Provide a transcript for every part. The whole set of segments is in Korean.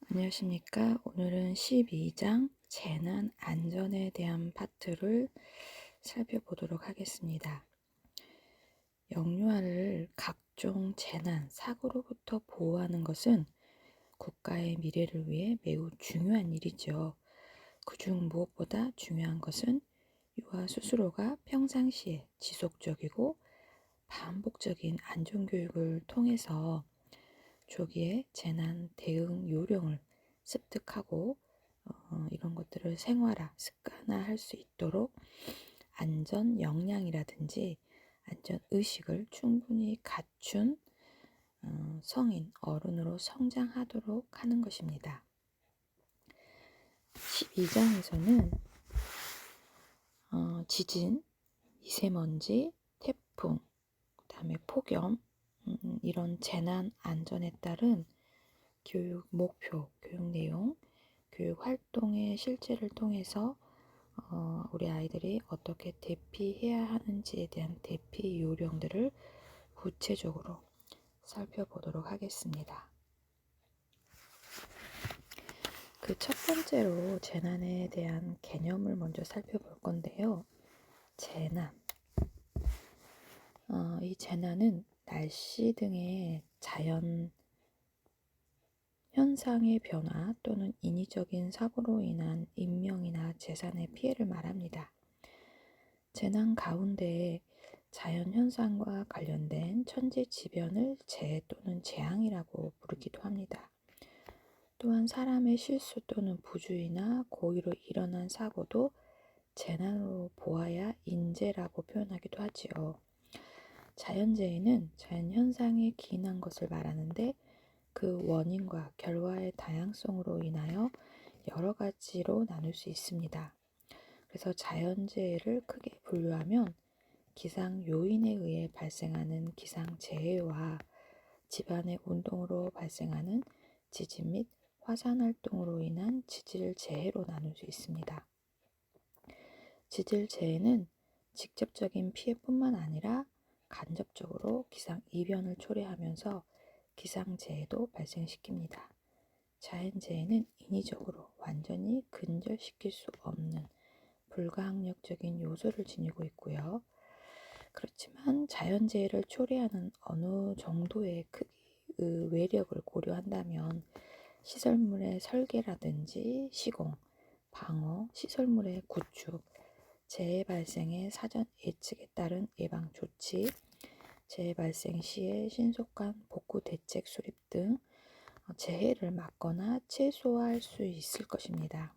안녕하십니까. 오늘은 12장 재난 안전에 대한 파트를 살펴보도록 하겠습니다. 영유아를 각종 재난, 사고로부터 보호하는 것은 국가의 미래를 위해 매우 중요한 일이죠. 그중 무엇보다 중요한 것은 유아 스스로가 평상시에 지속적이고 반복적인 안전교육을 통해서 조기에 재난 대응 요령을 습득하고 이런 것들을 생활화, 습관화할 수 있도록 안전 역량이라든지 안전 의식을 충분히 갖춘 성인, 어른으로 성장하도록 하는 것입니다. 12장에서는 지진, 미세먼지, 태풍, 그다음에 폭염, 이런 재난 안전에 따른 교육 목표, 교육 내용, 교육 활동의 실제를 통해서 우리 아이들이 어떻게 대피해야 하는지에 대한 대피 요령들을 구체적으로 살펴보도록 하겠습니다. 그 첫 번째로 재난에 대한 개념을 먼저 살펴볼 건데요. 재난. 이 재난은 날씨 등의 자연 현상의 변화 또는 인위적인 사고로 인한 인명이나 재산의 피해를 말합니다. 재난 가운데 자연 현상과 관련된 천재지변을 재해 또는 재앙이라고 부르기도 합니다. 또한 사람의 실수 또는 부주의나 고의로 일어난 사고도 재난으로 보아야 인재라고 표현하기도 하지요. 자연재해는 자연현상에 기인한 것을 말하는데 그 원인과 결과의 다양성으로 인하여 여러 가지로 나눌 수 있습니다. 그래서 자연재해를 크게 분류하면 기상 요인에 의해 발생하는 기상재해와 집안의 운동으로 발생하는 지진 및 화산활동으로 인한 지질재해로 나눌 수 있습니다. 지질재해는 직접적인 피해뿐만 아니라 간접적으로 기상이변을 초래하면서 기상재해도 발생시킵니다. 자연재해는 인위적으로 완전히 근절시킬 수 없는 불가항력적인 요소를 지니고 있고요. 그렇지만 자연재해를 초래하는 어느 정도의 크기, 외력을 고려한다면 시설물의 설계라든지 시공, 방어, 시설물의 구축, 재해 발생의 사전 예측에 따른 예방 조치, 재해 발생 시에 신속한 복구 대책 수립 등 재해를 막거나 최소화할 수 있을 것입니다.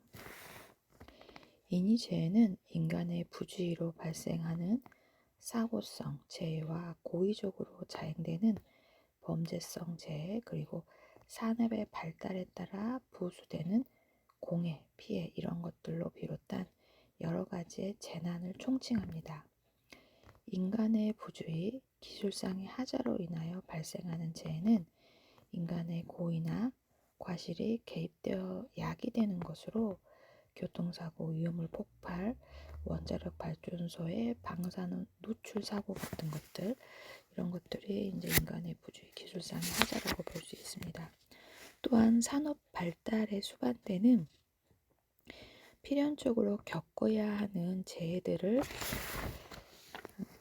인위재해는 인간의 부주의로 발생하는 사고성 재해와 고의적으로 자행되는 범죄성 재해, 그리고 산업의 발달에 따라 부수되는 공해, 피해 이런 것들로 비롯한 여러 가지의 재난을 총칭합니다. 인간의 부주의, 기술상의 하자로 인하여 발생하는 재해는 인간의 고의나 과실이 개입되어 야기되는 것으로 교통사고, 위험물 폭발, 원자력 발전소의 방사능 누출 사고 같은 것들, 이런 것들이 이제 인간의 부주의, 기술상의 하자라고 볼 수 있습니다. 또한 산업 발달에 수반되는 필연적으로 겪어야 하는 재해들을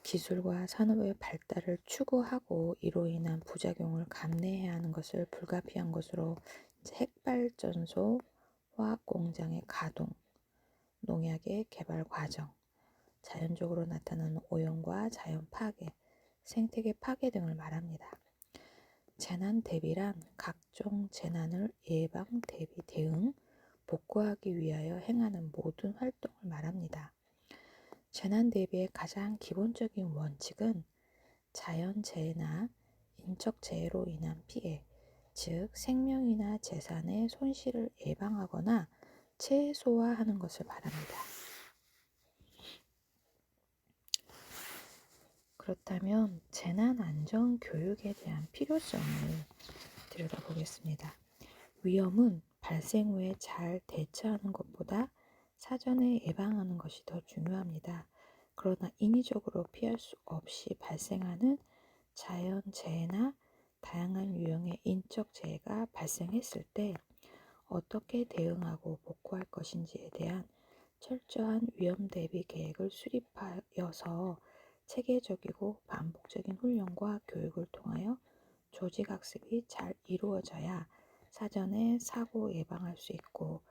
기술과 산업의 발달을 추구하고 이로 인한 부작용을 감내해야 하는 것을 불가피한 것으로 핵발전소, 화학공장의 가동, 농약의 개발 과정, 자연적으로 나타나는 오염과 자연 파괴, 생태계 파괴 등을 말합니다. 재난 대비란 각종 재난을 예방, 대비, 대응, 복구하기 위하여 행하는 모든 활동을 말합니다. 재난 대비의 가장 기본적인 원칙은 자연재해나 인적재해로 인한 피해, 즉 생명이나 재산의 손실을 예방하거나 최소화하는 것을 말합니다. 그렇다면 재난안전교육에 대한 필요성을 들여다보겠습니다. 위험은 발생 후에 잘 대처하는 것보다 사전에 예방하는 것이 더 중요합니다. 그러나 인위적으로 피할 수 없이 발생하는 자연재해나 다양한 유형의 인적재해가 발생했을 때 어떻게 대응하고 복구할 것인지에 대한 철저한 위험 대비 계획을 수립하여서 체계적이고 반복적인 훈련과 교육을 통하여 조직 학습이 잘 이루어져야 사전에 사고 예방할 수 있고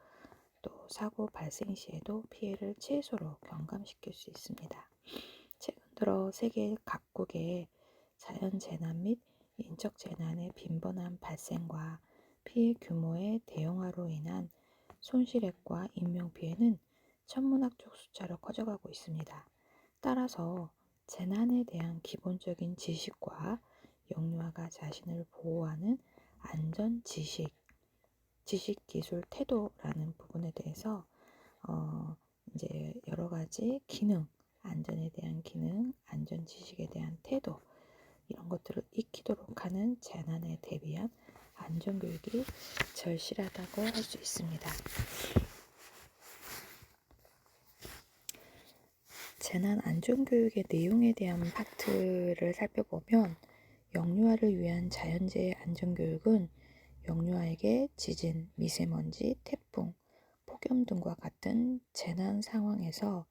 또 사고 발생 시에도 피해를 최소로 경감시킬 수 있습니다. 최근 들어 세계 각국의 자연재난 및 인적 재난의 빈번한 발생과 피해 규모의 대형화로 인한 손실액과 인명피해는 천문학적 숫자로 커져가고 있습니다. 따라서 재난에 대한 기본적인 지식과 영유아가 자신을 보호하는 안전 지식, 기술, 태도라는 부분에 대해서 이제 여러 가지 기능, 안전에 대한 기능, 안전 지식에 대한 태도 이런 것들을 익히도록 하는 재난에 대비한 안전교육이 절실하다고 할 수 있습니다. 재난 안전교육의 내용에 대한 파트를 살펴보면 영유아를 위한 자연재해 안전교육은 영유아에게 지진, 미세먼지, 태풍, 폭염 등과 같은 재난 상황에서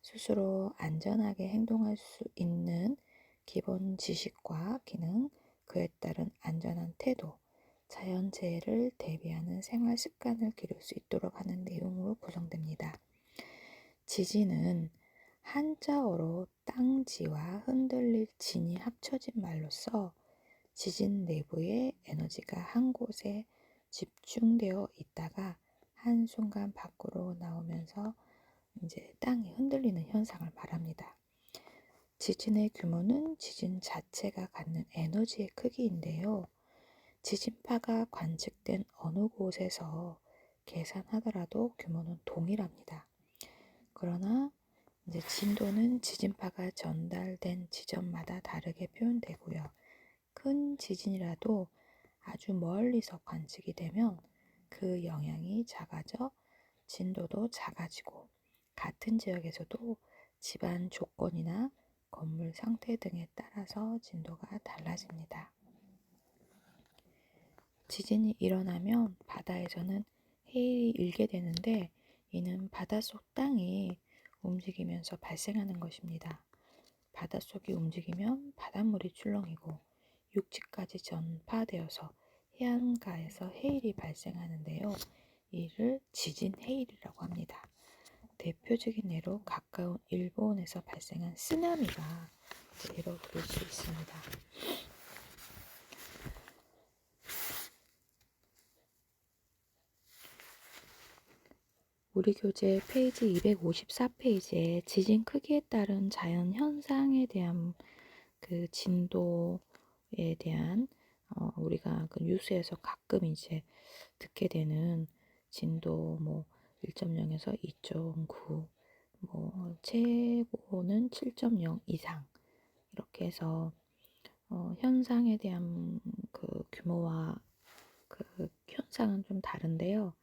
스스로 안전하게 행동할 수 있는 기본 지식과 기능, 그에 따른 안전한 태도, 자연재해를 대비하는 생활 습관을 기를 수 있도록 하는 내용으로 구성됩니다. 지진은 한자어로 땅지와 흔들릴 진이 합쳐진 말로써 지진 내부의 에너지가 한 곳에 집중되어 있다가 한순간 밖으로 나오면서 이제 땅이 흔들리는 현상을 말합니다. 지진의 규모는 지진 자체가 갖는 에너지의 크기인데요. 지진파가 관측된 어느 곳에서 계산하더라도 규모는 동일합니다. 그러나 이제 진도는 지진파가 전달된 지점마다 다르게 표현되고요. 큰 지진이라도 아주 멀리서 관측이 되면 그 영향이 작아져 진도도 작아지고 같은 지역에서도 집안 조건이나 건물 상태 등에 따라서 진도가 달라집니다. 지진이 일어나면 바다에서는 해일이 일게 되는데 이는 바닷속 땅이 움직이면서 발생하는 것입니다. 바닷속이 움직이면 바닷물이 출렁이고 육지까지 전파되어서 해안가에서 해일이 발생하는데요. 이를 지진 해일이라고 합니다. 대표적인 예로 가까운 일본에서 발생한 쓰나미가 예로 들을 수 있습니다. 우리 교재 페이지 254페이지에 지진 크기에 따른 자연 현상에 대한 그 진도에 대한 우리가 그 뉴스에서 가끔 이제 듣게 되는 진도 뭐 1.0에서 2.9, 뭐 최고는 7.0 이상 이렇게 해서 현상에 대한 그 규모와 그 현상은 좀 다른데요.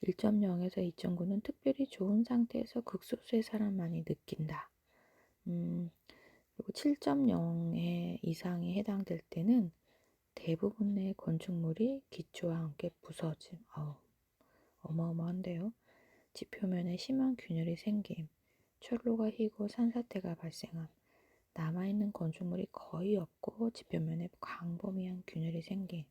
1.0에서 2.9는 특별히 좋은 상태에서 극소수의 사람만이 느낀다. 그리고 7.0의 이상에 해당될 때는 대부분의 건축물이 기초와 함께 부서짐. 어마어마한데요. 지표면에 심한 균열이 생김, 철로가 희고 산사태가 발생함, 남아있는 건축물이 거의 없고 지표면에 광범위한 균열이 생김,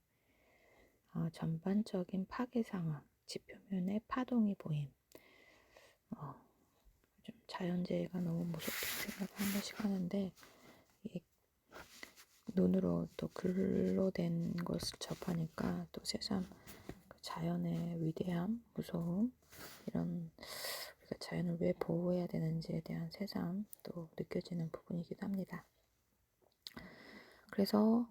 전반적인 파괴 상황, 지표면에 파동이 보임. 좀 자연재해가 너무 무섭게 생각을 한 번씩 하는데 눈으로 또 글로 된 것을 접하니까 또 새삼 자연의 위대함, 무서움 이런 우리가 자연을 왜 보호해야 되는지에 대한 새삼 또 느껴지는 부분이기도 합니다. 그래서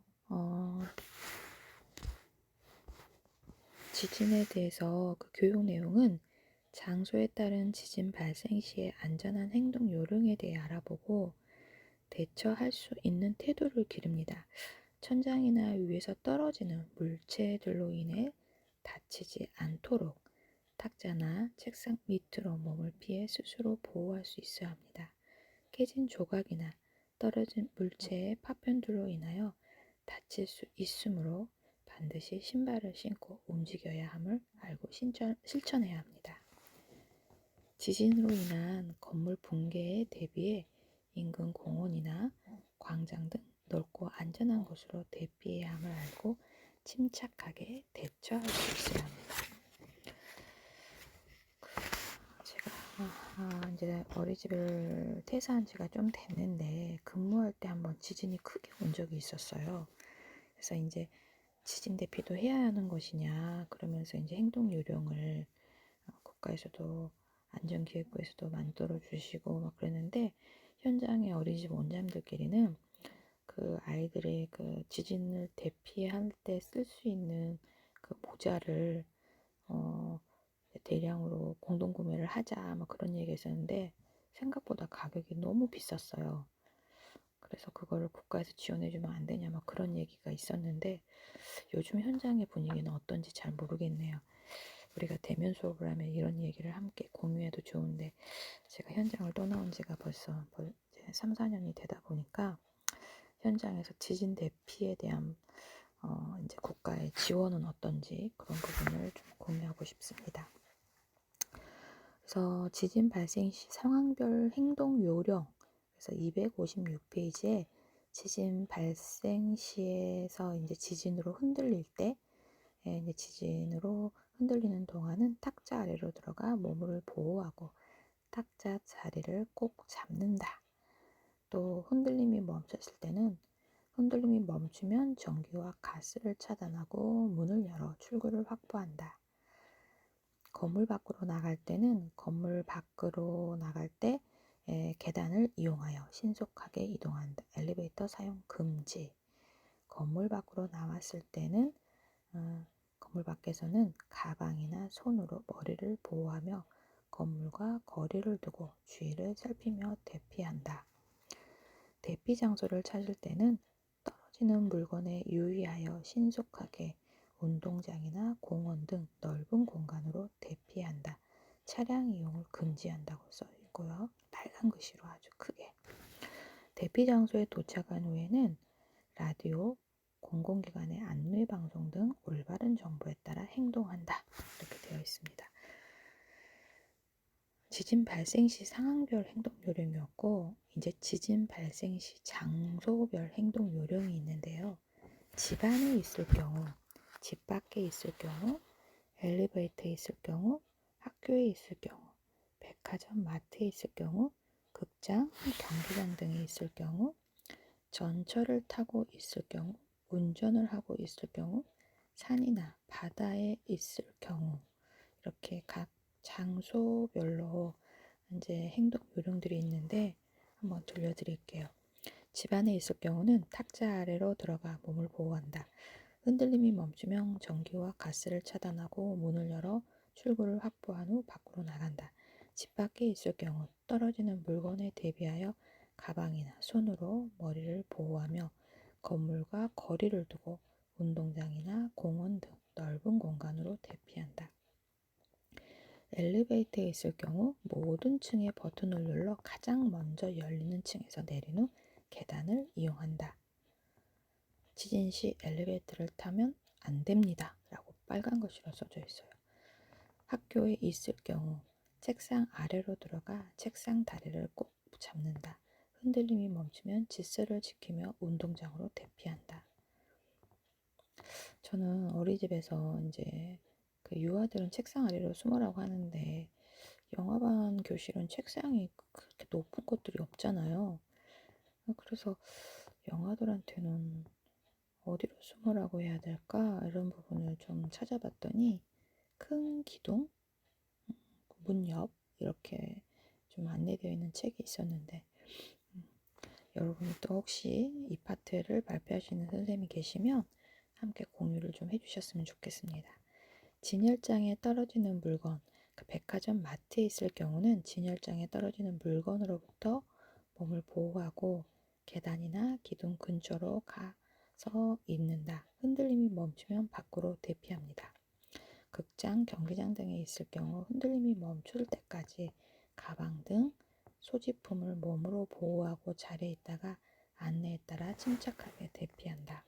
지진에 대해서 그 교육 내용은 장소에 따른 지진 발생 시의 안전한 행동 요령에 대해 알아보고 대처할 수 있는 태도를 기릅니다. 천장이나 위에서 떨어지는 물체들로 인해 다치지 않도록 탁자나 책상 밑으로 몸을 피해 스스로 보호할 수 있어야 합니다. 깨진 조각이나 떨어진 물체의 파편들로 인하여 다칠 수 있으므로 반드시 신발을 신고 움직여야 함을 알고 실천해야 합니다. 지진으로 인한 건물 붕괴에 대비해 인근 공원이나 광장 등 넓고 안전한 곳으로 대피해야 함을 알고 침착하게 대처할 수 있어야 합니다. 제가 이제 어린이집을 퇴사한 지가 좀 됐는데 근무할 때 한번 지진이 크게 온 적이 있었어요. 그래서 이제 지진 대피도 해야 하는 것이냐 그러면서 이제 행동 요령을 국가에서도 안전기획부에서도 만들어 주시고 막 그랬는데 현장의 어린이집 원장님들끼리는 그 아이들의 그 지진을 대피할 때 쓸 수 있는 그 모자를 대량으로 공동 구매를 하자 막 그런 얘기가 있었는데 생각보다 가격이 너무 비쌌어요. 그래서 그거를 국가에서 지원해주면 안 되냐 막 그런 얘기가 있었는데 요즘 현장의 분위기는 어떤지 잘 모르겠네요. 우리가 대면 수업을 하면 이런 얘기를 함께 공유해도 좋은데 제가 현장을 떠나온 지가 벌써 이제 3, 4년이 되다 보니까 현장에서 지진 대피에 대한 이제 국가의 지원은 어떤지 그런 부분을 좀 공유하고 싶습니다. 그래서 지진 발생 시 상황별 행동 요령 그래서 256페이지에 지진 발생 시에서 이제 지진으로 흔들릴 때 이제 지진으로 흔들리는 동안은 탁자 아래로 들어가 몸을 보호하고 탁자 자리를 꼭 잡는다. 또 흔들림이 멈췄을 때는 흔들림이 멈추면 전기와 가스를 차단하고 문을 열어 출구를 확보한다. 건물 밖으로 나갈 때는 건물 밖으로 나갈 때 계단을 이용하여 신속하게 이동한다. 엘리베이터 사용 금지. 건물 밖으로 나왔을 때는 건물 밖에서는 가방이나 손으로 머리를 보호하며 건물과 거리를 두고 주위를 살피며 대피한다. 대피 장소를 찾을 때는 떨어지는 물건에 유의하여 신속하게 운동장이나 공원 등 넓은 공간으로 대피한다. 차량 이용을 금지한다고 써 있고요. 빨간 글씨로 아주 크게. 대피 장소에 도착한 후에는 라디오, 공공기관의 안내 방송 등 올바른 정보에 따라 행동한다. 이렇게 되어 있습니다. 지진 발생 시 상황별 행동 요령이었고 이제 지진 발생 시 장소별 행동 요령이 있는데요. 집 안에 있을 경우, 집 밖에 있을 경우, 엘리베이터에 있을 경우, 학교에 있을 경우, 백화점, 마트에 있을 경우, 극장, 경기장 등에 있을 경우, 전철을 타고 있을 경우, 운전을 하고 있을 경우, 산이나 바다에 있을 경우 이렇게 각 장소별로 이제 행동 요령들이 있는데 한번 들려드릴게요. 집 안에 있을 경우는 탁자 아래로 들어가 몸을 보호한다. 흔들림이 멈추면 전기와 가스를 차단하고 문을 열어 출구를 확보한 후 밖으로 나간다. 집 밖에 있을 경우 떨어지는 물건에 대비하여 가방이나 손으로 머리를 보호하며 건물과 거리를 두고 운동장이나 공원 등 넓은 공간으로 대피한다. 엘리베이터에 있을 경우 모든 층의 버튼을 눌러 가장 먼저 열리는 층에서 내린 후 계단을 이용한다. 지진 시 엘리베이터를 타면 안 됩니다. 라고 빨간 글씨로 써져 있어요. 학교에 있을 경우 책상 아래로 들어가 책상 다리를 꼭 잡는다. 흔들림이 멈추면 질서를 지키며 운동장으로 대피한다. 저는 어린이집에서 이제 그 유아들은 책상 아래로 숨으라고 하는데 영화반 교실은 책상이 그렇게 높은 곳들이 없잖아요. 그래서 영아들한테는 어디로 숨으라고 해야 될까? 이런 부분을 좀 찾아봤더니 큰 기둥, 문 옆 이렇게 좀 안내되어 있는 책이 있었는데 여러분이 또 혹시 이 파트를 발표하시는 선생님이 계시면 함께 공유를 좀 해주셨으면 좋겠습니다. 진열장에 떨어지는 물건, 그 백화점 마트에 있을 경우는 진열장에 떨어지는 물건으로부터 몸을 보호하고 계단이나 기둥 근처로 가서 있는다. 흔들림이 멈추면 밖으로 대피합니다. 극장, 경기장 등에 있을 경우 흔들림이 멈출 때까지 가방 등 소지품을 몸으로 보호하고 자리에 있다가 안내에 따라 침착하게 대피한다.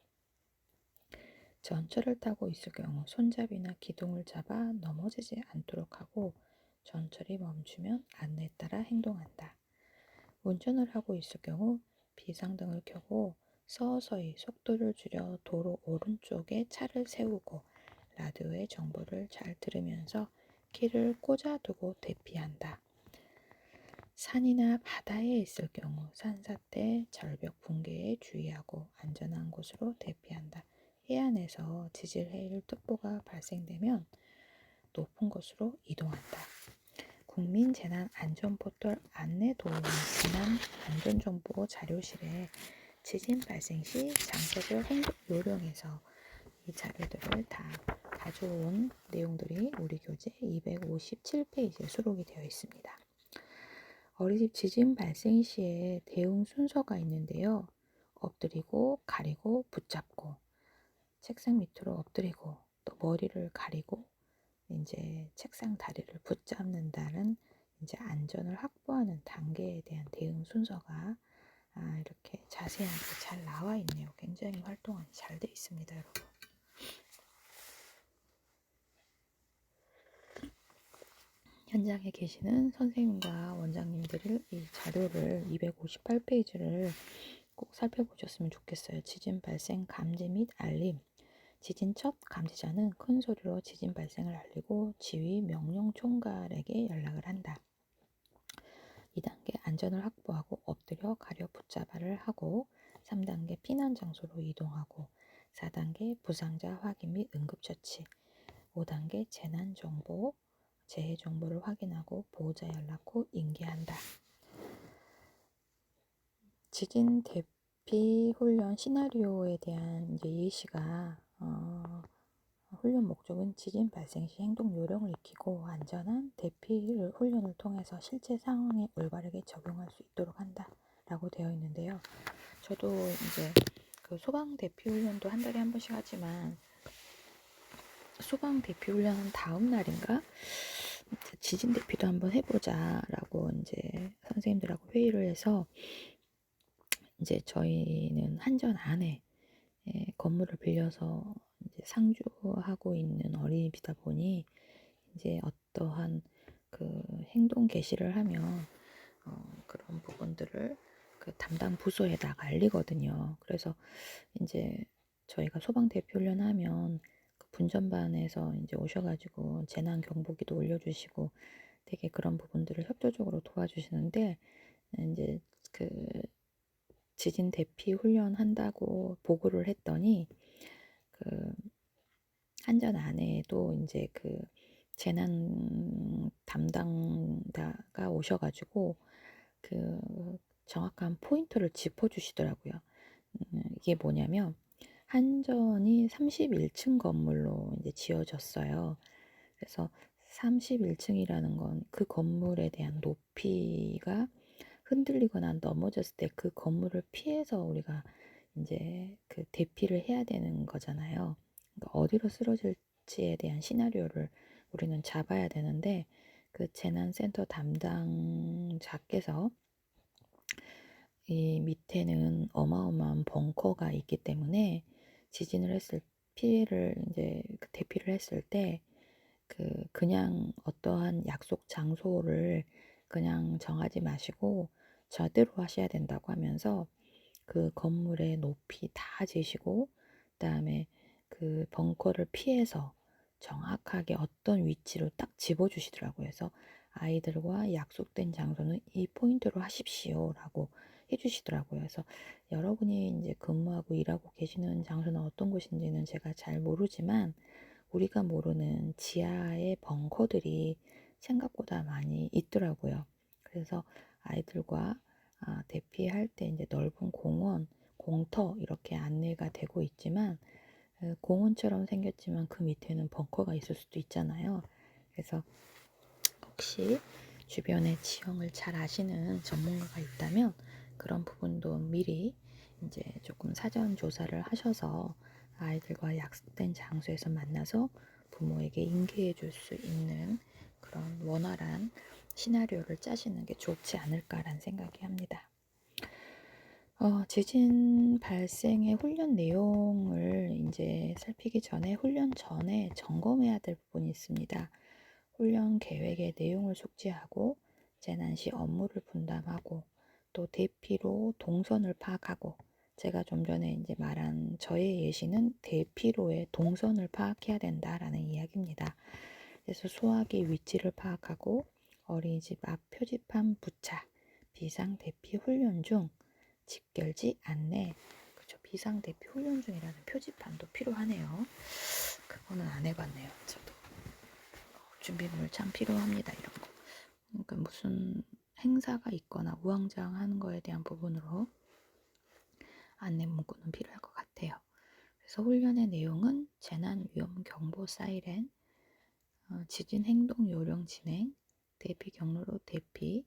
전철을 타고 있을 경우 손잡이나 기둥을 잡아 넘어지지 않도록 하고 전철이 멈추면 안내에 따라 행동한다. 운전을 하고 있을 경우 비상등을 켜고 서서히 속도를 줄여 도로 오른쪽에 차를 세우고 라디오의 정보를 잘 들으면서 키를 꽂아두고 대피한다. 산이나 바다에 있을 경우 산사태, 절벽 붕괴에 주의하고 안전한 곳으로 대피한다. 해안에서 지질해일특보가 발생되면 높은 곳으로 이동한다. 국민재난안전포털 안내도우미 재난안전정보 자료실에 지진 발생 시 장소별 행동 요령에서 이 자료들을 다 가져온 내용들이 우리 교재 257페이지에 수록이 되어 있습니다. 어린이집 지진 발생 시에 대응 순서가 있는데요. 엎드리고, 가리고, 붙잡고, 책상 밑으로 엎드리고, 또 머리를 가리고, 이제 책상 다리를 붙잡는다는 이제 안전을 확보하는 단계에 대한 대응 순서가 이렇게 자세하게 잘 나와 있네요. 굉장히 활동안이 잘 돼 있습니다, 여러분. 현장에 계시는 선생님과 원장님들이 이 자료를 258페이지를 꼭 살펴보셨으면 좋겠어요. 지진 발생 감지 및 알림. 지진 첫 감지자는 큰 소리로 지진 발생을 알리고 지휘 명령 총괄에게 연락을 한다. 2단계 안전을 확보하고 엎드려 가려 붙잡아를 하고 3단계 피난 장소로 이동하고 4단계 부상자 확인 및 응급처치 5단계 재난정보 재해 정보를 확인하고 보호자 연락 후 인계한다. 지진 대피 훈련 시나리오에 대한 이제 예시가 훈련 목적은 지진 발생 시 행동 요령을 익히고 안전한 대피 훈련을 통해서 실제 상황에 올바르게 적용할 수 있도록 한다라고 되어 있는데요. 저도 이제 그 소방 대피 훈련도 한 달에 한 번씩 하지만 소방 대피 훈련한 다음 날인가 지진 대피도 한번 해보자라고 이제 선생님들하고 회의를 해서 이제 저희는 한전 안에 건물을 빌려서 이제 상주하고 있는 어린이집이다 보니 이제 어떠한 그 행동 개시를 하면 그런 부분들을 그 담당 부서에다가 알리거든요. 그래서 이제 저희가 소방 대피 훈련하면 그 분전반에서 이제 오셔가지고 재난 경보기도 올려주시고 되게 그런 부분들을 협조적으로 도와주시는데 이제 그 지진 대피 훈련 한다고 보고를 했더니 그 한전 안에도 이제 그 재난 담당자가 오셔가지고 그 정확한 포인트를 짚어주시더라고요. 이게 뭐냐면 한전이 31층 건물로 이제 지어졌어요. 그래서 31층이라는 건 그 건물에 대한 높이가 흔들리거나 넘어졌을 때 그 건물을 피해서 우리가 이제 그 대피를 해야 되는 거잖아요. 그러니까 어디로 쓰러질지에 대한 시나리오를 우리는 잡아야 되는데 그 재난센터 담당자께서 이 밑에는 어마어마한 벙커가 있기 때문에 지진을 했을 피해를 이제 그 대피를 했을 때 그냥 어떠한 약속 장소를 그냥 정하지 마시고 저대로 하셔야 된다고 하면서 그 건물의 높이 다 재시고 그다음에 그 벙커를 피해서 정확하게 어떤 위치로 딱 집어주시더라고요. 그래서 아이들과 약속된 장소는 이 포인트로 하십시오라고 해주시더라고요. 그래서 여러분이 이제 근무하고 일하고 계시는 장소는 어떤 곳인지는 제가 잘 모르지만 우리가 모르는 지하의 벙커들이 생각보다 많이 있더라고요. 그래서 아이들과 대피할 때 이제 넓은 공원, 공터 이렇게 안내가 되고 있지만 공원처럼 생겼지만 그 밑에는 벙커가 있을 수도 있잖아요. 그래서 혹시 주변의 지형을 잘 아시는 전문가가 있다면 그런 부분도 미리 이제 조금 사전 조사를 하셔서 아이들과 약속된 장소에서 만나서 부모에게 인계해 줄 수 있는 그런 원활한 시나리오를 짜시는 게 좋지 않을까라는 생각이 합니다. 지진 발생의 훈련 내용을 이제 살피기 전에 훈련 전에 점검해야 될 부분이 있습니다. 훈련 계획의 내용을 숙지하고 재난 시 업무를 분담하고 또 대피로 동선을 파악하고 제가 좀 전에 이제 말한 저의 예시는 대피로의 동선을 파악해야 된다라는 이야기입니다. 그래서 소화기 위치를 파악하고 어린이집 앞 표지판 부착, 비상 대피 훈련 중 집결지 안내, 그쵸, 비상 대피 훈련 중이라는 표지판도 필요하네요. 그거는 안 해봤네요. 저도 준비물 참 필요합니다. 이런 거. 그러니까 무슨 행사가 있거나 우왕좌왕하는 거에 대한 부분으로 안내 문구는 필요할 것 같아요. 그래서 훈련의 내용은 재난 위험 경보 사이렌, 지진 행동 요령 진행, 대피 경로로 대피,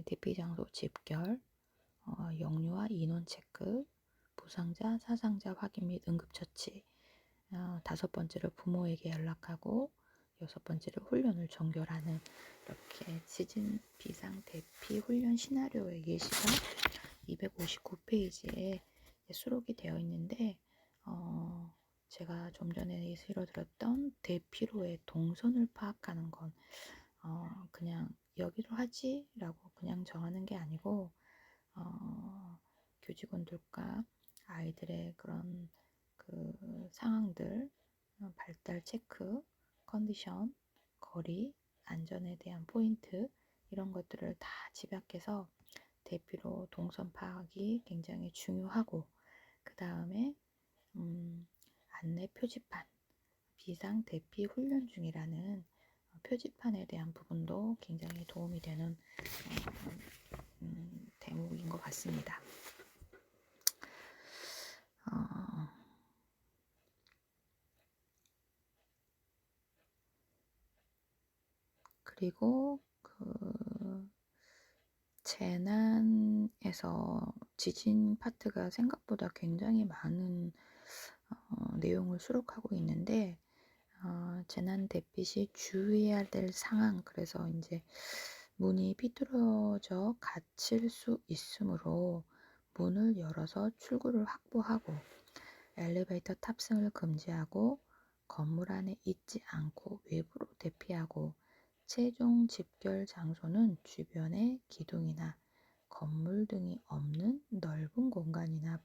대피 장소 집결, 역류와 인원 체크, 부상자, 사상자 확인 및 응급처치, 5번째로 부모에게 연락하고 6번째로 훈련을 종결하는 이렇게 지진 비상 대피 훈련 시나리오의 예시가 259페이지에 수록이 되어 있는데 제가 좀 전에 예시로 들었던 대피로의 동선을 파악하는 건 그냥 여기로 하지 라고 그냥 정하는 게 아니고 교직원들과 아이들의 그런 그 상황들, 발달 체크, 컨디션, 거리, 안전에 대한 포인트 이런 것들을 다 집약해서 대피로 동선 파악이 굉장히 중요하고 그 다음에 안내 표지판, 비상 대피 훈련 중이라는 표지판에 대한 부분도 굉장히 도움이 되는 대목인 것 같습니다. 그리고 그 재난에서 지진 파트가 생각보다 굉장히 많은 내용을 수록하고 있는데 재난 대피 시 주의해야 될 상황, 그래서 이제 문이 삐뚤어져 갇힐 수 있으므로 문을 열어서 출구를 확보하고 엘리베이터 탑승을 금지하고 건물 안에 있지 않고 외부로 대피하고 최종 집결 장소는 주변에 기둥이나 건물 등이 없는 넓은 공간이나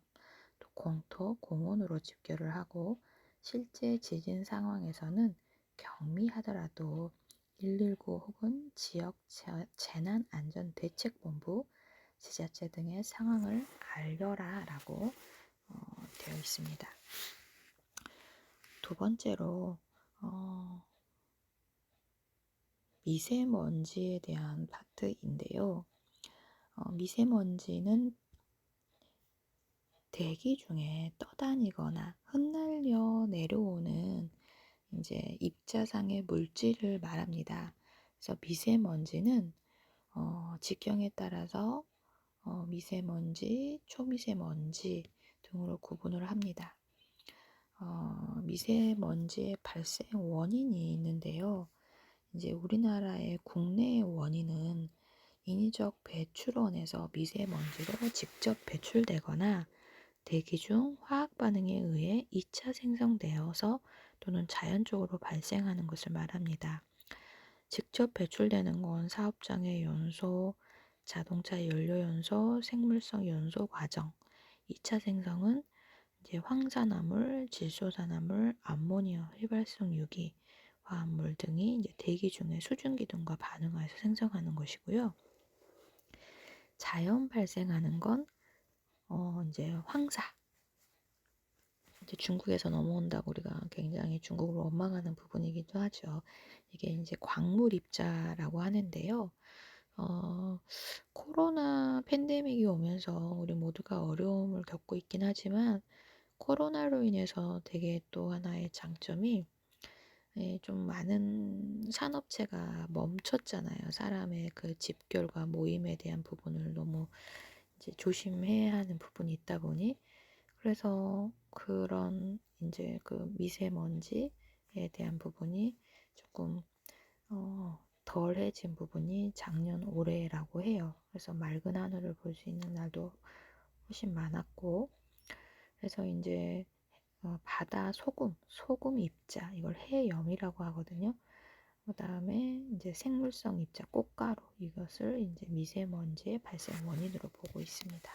또 공터, 공원으로 집결을 하고 실제 지진 상황에서는 경미하더라도 119 혹은 지역 재난안전대책본부, 지자체 등의 상황을 알려라 라고 되어 있습니다. 두 번째로 미세먼지에 대한 파트인데요. 미세먼지는 대기 중에 떠다니거나 흩날려 내려오는 이제 입자상의 물질을 말합니다. 그래서 미세먼지는 직경에 따라서 미세먼지, 초미세먼지 등으로 구분을 합니다. 미세먼지의 발생 원인이 있는데요. 이제 우리나라의 국내 원인은 인위적 배출원에서 미세먼지로 직접 배출되거나 대기 중 화학 반응에 의해 2차 생성되어서 또는 자연적으로 발생하는 것을 말합니다. 직접 배출되는 건 사업장의 연소, 자동차 연료 연소, 생물성 연소 과정. 2차 생성은 이제 황산화물, 질소산화물, 암모니아, 휘발성 유기, 화합물 등이 이제 대기 중에 수증기 등과 반응해서 생성하는 것이고요. 자연 발생하는 건 이제 황사. 이제 중국에서 넘어온다고 우리가 굉장히 중국을 원망하는 부분이기도 하죠. 이게 이제 광물 입자라고 하는데요. 코로나 팬데믹이 오면서 우리 모두가 어려움을 겪고 있긴 하지만 코로나로 인해서 되게 또 하나의 장점이 좀 많은 산업체가 멈췄잖아요. 사람의 그 집결과 모임에 대한 부분을 너무 이제 조심해야 하는 부분이 있다 보니 그래서 그런 이제 그 미세먼지에 대한 부분이 조금 덜해진 부분이 작년 올해라고 해요. 그래서 맑은 하늘을 볼 수 있는 날도 훨씬 많았고, 그래서 이제 바다 소금 입자, 이걸 해염이라고 하거든요. 그 다음에 이제 생물성 입자, 꽃가루, 이것을 이제 미세먼지의 발생 원인으로 보고 있습니다.